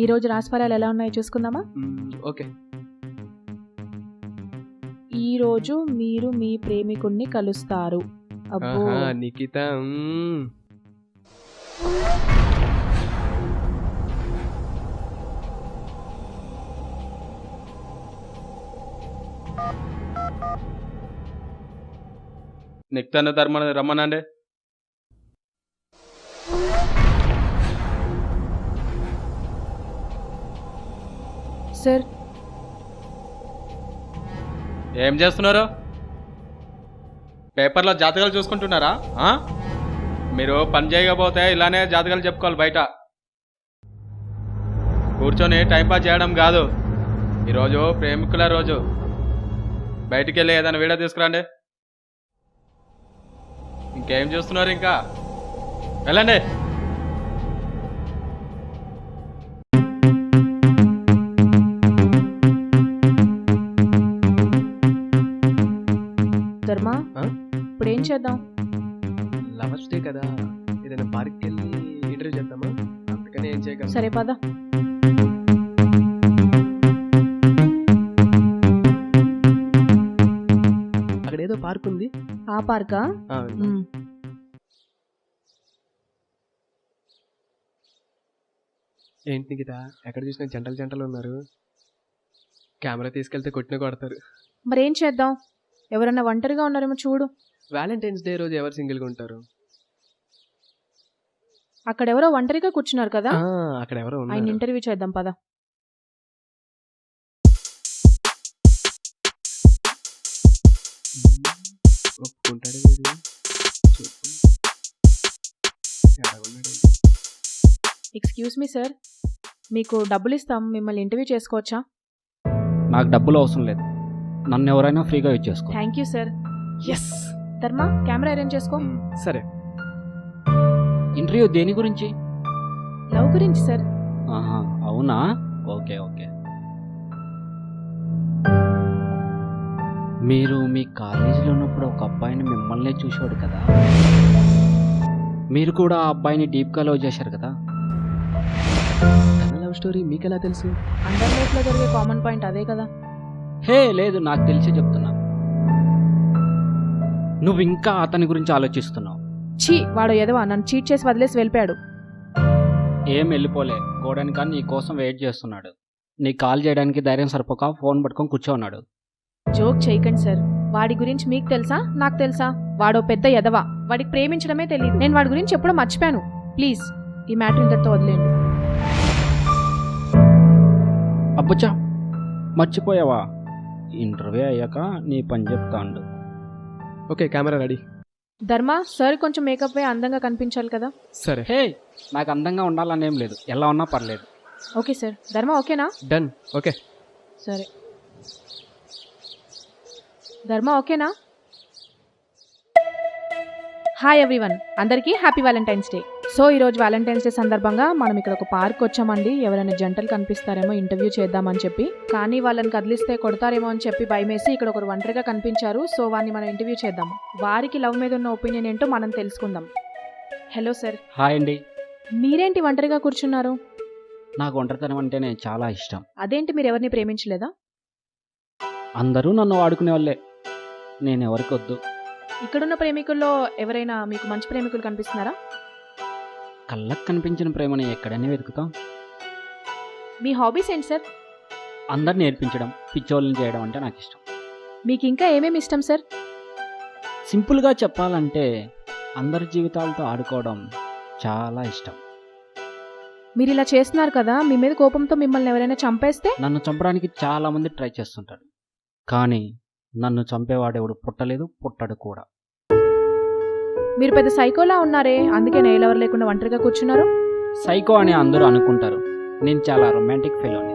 ఈ రోజు రాశిఫలాలు ఎలా ఉన్నాయో చూసుకుందామా? ఓకే. ఈ రోజు మీరు మీ ప్రేమికుణ్ణి కలుస్తారు. అబ్బో, నిఖిత. నిక్తాను రమ్మనండి. సార్ ఏం చేస్తున్నారు? పేపర్లో జాతకాలు చూసుకుంటున్నారా? మీరు పని చేయకపోతే ఇలానే జాతకాలు చెప్పుకోవాలి బయట కూర్చొని టైంపాస్ చేయడం కాదు. ఈరోజు ప్రేమికుల రోజు. బయటికి వెళ్ళి ఏదైనా వీడియో తీసుకురండి. ఇంకేం చూస్తున్నారు? ఇంకా వెళ్ళండి. ధర్మ, ఇప్పుడు ఏం చేద్దాం? లవర్స్ డే కదా, ఏదైనా పార్క్కి వెళ్ళి ఇంటర్వ్యూ చేద్దామా? అందుకని ఏం చేయగలం. సరే పద. అక్కడ ఏదో పార్క్ ఉంది. ఆ పార్కా? ఏంటి నిఖిత, ఎక్కడ చూసినా జంటలు ఉన్నారు. కెమెరా తీసుకెళ్తే కొట్టిన కొడతారు. మరేం చేద్దాం? ఎవరన్నా ఒంటరిగా ఉన్నారేమో చూడు. వ్యాలంటైన్స్ డే రోజు ఎవరు సింగిల్గా ఉంటారు? అక్కడ ఎవరో ఒంటరిగా కూర్చున్నారు కదా, అక్కడ ఎవరో ఆయన ఇంటర్వ్యూ చేద్దాం పద. ఎక్స్క్యూజ్ మీ సార్, మీకు డబ్బులు ఇస్తాం, మిమ్మల్ని ఇంటర్వ్యూ చేసుకోవచ్చా? నాకు డబ్బులు అవసరం లేదు, నన్ను ఎవరైనా ఫ్రీగా యూజ్ చేసుకో. Thank you sir. ఎస్. ధర్మ, కెమెరా అరేంజ్ చేసుకో. సరే. ఇంటర్వ్యూ దేని గురించి? లవ్ గురించి సార్. అవునా? Okay okay. మీరు మీ కాలేజీలో ఉన్నప్పుడు ఒక అబ్బాయిని మిమ్మల్నే చూసేవాడు కదా, మీరు కూడా ఆ అబ్బాయిని డీప్గా లవ్ చేశారు కదా. తన లవ్ స్టోరీ మీకు ఎలా తెలుసు? అందరి లైఫ్లో జరిగే కామన్ పాయింట్ అదే కదా. హే లేదు, నాకు తెలిసి చెప్తున్నా. నువ్వు ఇంకా అతని గురించి ఆలోచిస్తున్నావు. చీ, వాడు ఎదవా, నన్ను చీట్ చేసి వదిలేసి వెళ్ళిపోయాడు. ఏం వెళ్ళిపోలే, గోడని కానీ నీ కోసం వెయిట్ చేస్తున్నాడు. నీ కాల్ చేయడానికి ధైర్యం సరిపోక ఫోన్ పట్టుకొని కూర్చోన్నాడు. జోక్ చేయకండి సార్. వాడి గురించి మీకు తెలుసా, నాకు తెలుసా? వాడో పెద్ద ఎదవా, వాడికి ప్రేమించడమే తెలియదు. నేను వాడి గురించి ఎప్పుడో మర్చిపోయాను. ప్లీజ్ ఈ మ్యాటర్ ఇంతటితో వదిలేండి. అబ్బచ్చా, మర్చిపోయావా? ఇంటర్వ్యూ అయ్యాక నీ పని చెప్తాండు. Okay, camera ready. Dharma, sir కొంచెం మేకప్ వే అందంగా కనిపించాలి కదా. సరే. హే, నాకు అందంగా ఉండాలని ఏం లేదు, ఎలా ఉన్నా పర్లేదు. Okay sir. ధర్మ ఓకేనా? డన్. ఓకే. సరే. ధర్మ ఓకేనా? హాయ్ ఎవ్రీవన్, అందరికీ హ్యాపీ వ్యాలంటైన్స్ డే. సో ఈరోజు వ్యాలంటైన్స్ డే సందర్భంగా మనం ఇక్కడ ఒక పార్క్ వచ్చామండి. ఎవరైనా జంటలు కనిపిస్తారేమో ఇంటర్వ్యూ చేద్దామని చెప్పి, కానీ వాళ్ళని కదిలిస్తే కొడతారేమో అని చెప్పి భయమేసి ఇక్కడ ఒకరు ఒంటరిగా కనిపించారు. సో వారిని మనం ఇంటర్వ్యూ చేద్దాం. వారికి లవ్ మీద ఉన్న ఒపీనియన్ ఏంటో మనం తెలుసుకుందాం. Hello sir. హాయ్ అండి. మీరేంటి ఒంటరిగా కూర్చున్నారు? నాకు ఒంటరితనం అంటేనే చాలా ఇష్టం. అదేంటి, మీరు ఎవరిని ప్రేమించలేదా? అందరూ నన్ను వాడుకునే వాళ్ళే, నేను ఎవరికి వద్దు. ఇక్కడున్న ప్రేమికుల్లో ఎవరైనా మీకు మంచి ప్రేమికులు కనిపిస్తున్నారా? కళ్ళకు కనిపించిన ప్రేమని ఎక్కడైనా వెతుకుతాం. మీ హాబీస్ ఏంటి సార్? అందరు నేర్పించడం, పిచ్చోళ్ళని చేయడం అంటే నాకు ఇష్టం. మీకు ఇంకా ఏమేమి ఇష్టం సార్? సింపుల్గా చెప్పాలంటే అందరి జీవితాలతో ఆడుకోవడం చాలా ఇష్టం. మీరు ఇలా చేస్తున్నారు కదా, మీ మీద కోపంతో మిమ్మల్ని ఎవరైనా చంపేస్తే? నన్ను చంపడానికి చాలా మంది ట్రై చేస్తుంటారు, కానీ నన్ను చంపేవాడెవడు పుట్టలేదు, పుట్టడు కూడా. మీరు పెద్ద సైకోలా ఉన్నారే, అందుకే ఎవరు లేకుండా ఒంటరిగా కూర్చున్నారు. సైకో అని అందరూ అనుకుంటారు, నేను చాలా రొమాంటిక్ ఫెలోని.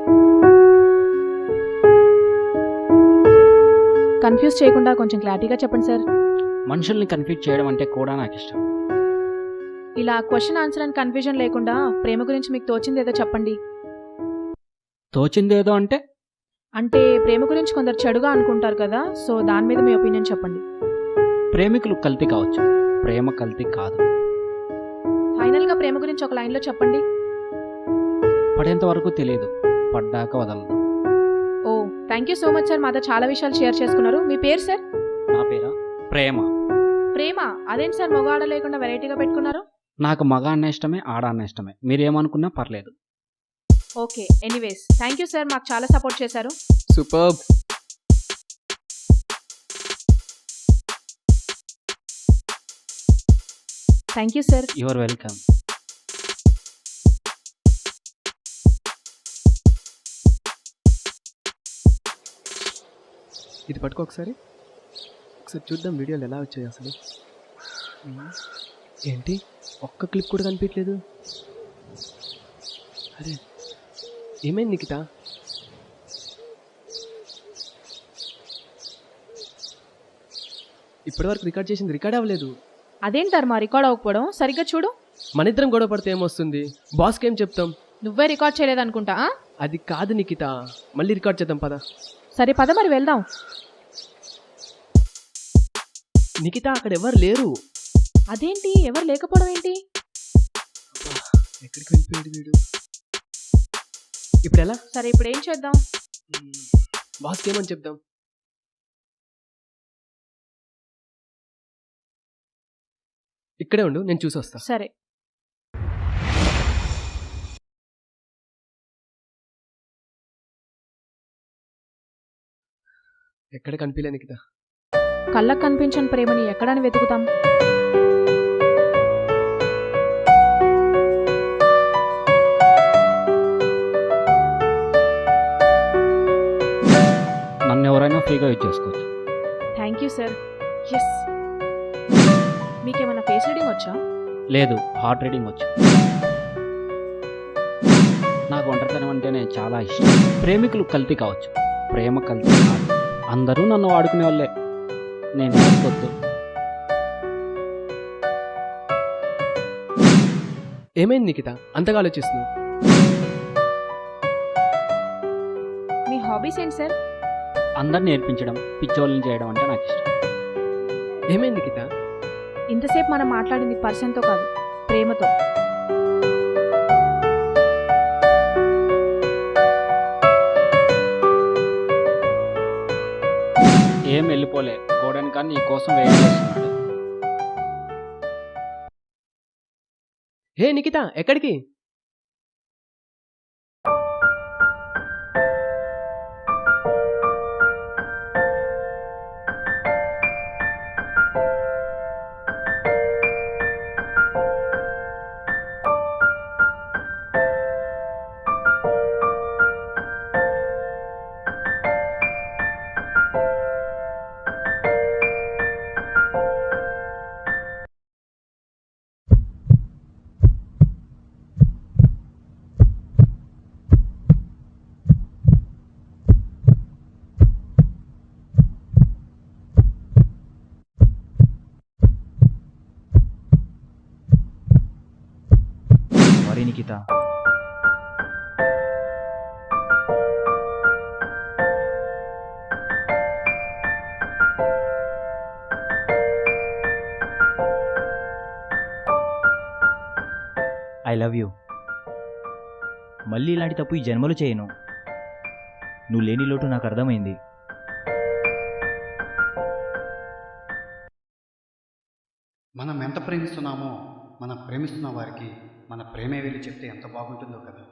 కన్ఫ్యూజ్ చేయకుండా కొంచెం క్లారిటీగా చెప్పండి సార్. మనుషుల్ని కన్ఫ్యూజ్ చేయడం అంటే కూడా నాకు ఇష్టం. ఇలా క్వశ్చన్ ఆన్సర్ అని కన్ఫ్యూజన్ లేకుండా ప్రేమ గురించి మీకు తోచింది ఏదో చెప్పండి. తోచిందేదో అంటే ప్రేమ గురించి కొందరు చెడుగా అనుకుంటారు కదా, సో దాని మీద మీ ఒపీనియన్ చెప్పండి. ప్రేమికులు కల్తీ కావచ్చు, ప్రేమ కల్తీ కాదు. ఫైనల్ గా ప్రేమ గురించి ఒక లైన్ లో చెప్పండి. పడేంత వరకు తెలియదు, పడ్డాక వదలదు. Oh thank you so much sir, మాతో చాలా విషయాలు షేర్ చేసుకున్నారు. మీ పేరు సార్? నా పేరా ప్రేమ. ప్రేమ? అదేంటి సార్ మగ ఆడ లేకుండా వెరైటీగా పెట్టుకున్నారు? నాకు మగ అన్న ఇష్టమే, ఆడ అన్న ఇష్టమే, మీరేమనుకున్నా పర్లేదు. Okay, anyways thank you sir, మాకు చాలా సపోర్ట్ చేశారు. Super. Thank you sir. Your welcome. ఇది పట్టుకో ఒకసారి చూద్దాం వీడియోలు ఎలా వచ్చాయి అసలు. ఏంటి ఒక్క క్లిప్ కూడా కనిపించలేదు? అరే ఏమైంది నిఖిత? ఇప్పటివరకు రికార్డ్ చేసింది రికార్డ్ అవ్వలేదు. అదేంటారు మా రికార్డ్ అవ్వకపోవడం? సరిగ్గా చూడు. మన ఇద్దరం గొడవ పడితే ఏమొస్తుంది? బాస్కి ఏం చెప్తాం? నువ్వే రికార్డ్ చేయలేదనుకుంటా. అది కాదు నిఖిత, మళ్ళీ రికార్డ్ చేద్దాం పద. సరే పద మరి వెళ్దాం. నిఖిత అక్కడ ఎవరు లేరు. అదేంటి ఎవరు లేకపోవడం ఏంటి? ఎక్కడికి వెళ్ళిపోయాడు వీడు? ఇప్పుడు ఎలా? సరే ఇప్పుడు ఏం చేద్దాం? బాస్కి ఏమని చెప్దాం? ఇక్కడే ఉండు, నేను చూసి వస్తా. సరే. ఎక్కడ కనిపించలే నిఖిత. కళ్ళకు కనిపించని ప్రేమని ఎక్కడని వెతుకుతాం? నన్ను ఎవరైనా ఫ్రీగా యూజ్ చేసుకోవచ్చు. Thank you sir. ఎస్. మీకేమైనా ఫేస్ రీడింగ్ వచ్చా? లేదు, హార్ట్ రీడింగ్ వచ్చు. నాకు ఒంటరితనం అంటేనే చాలా ఇష్టం. ప్రేమికులు కల్తీ కావచ్చు, ప్రేమ కల్తీ కాదు. అందరూ నన్ను వాడుకునే వాళ్ళే, నేను వద్దు. ఏమైంది నిఖిత అంతగా ఆలోచిస్తున్నావు? మీ హాబీస్ ఏంటి సార్? అందరిని నేర్పించడం, పిచ్చోళ్ళని చేయడం అంటే నాకు ఇష్టం. ఏమైంది నిఖిత? ఇంతసేపు మనం మాట్లాడింది పర్సన్తో కాదు, ప్రేమతో. ఏం వెళ్ళిపోలే, గోడని కానీ నీ కోసం వెయిట్ చేస్తున్నాడు. హే నిఖిత ఎక్కడికి? Sorry Nikhita. I love you. మళ్ళీ ఇలాంటి తప్పు ఈ జన్మలో చేయను. నువ్వు లేని లోటు నాకు అర్థమైంది. మనం ఎంత ప్రేమిస్తున్నామో మనం ప్రేమిస్తున్న వారికి మన ప్రేమే వెళ్ళి చెప్తే ఎంత బాగుంటుందో కదా.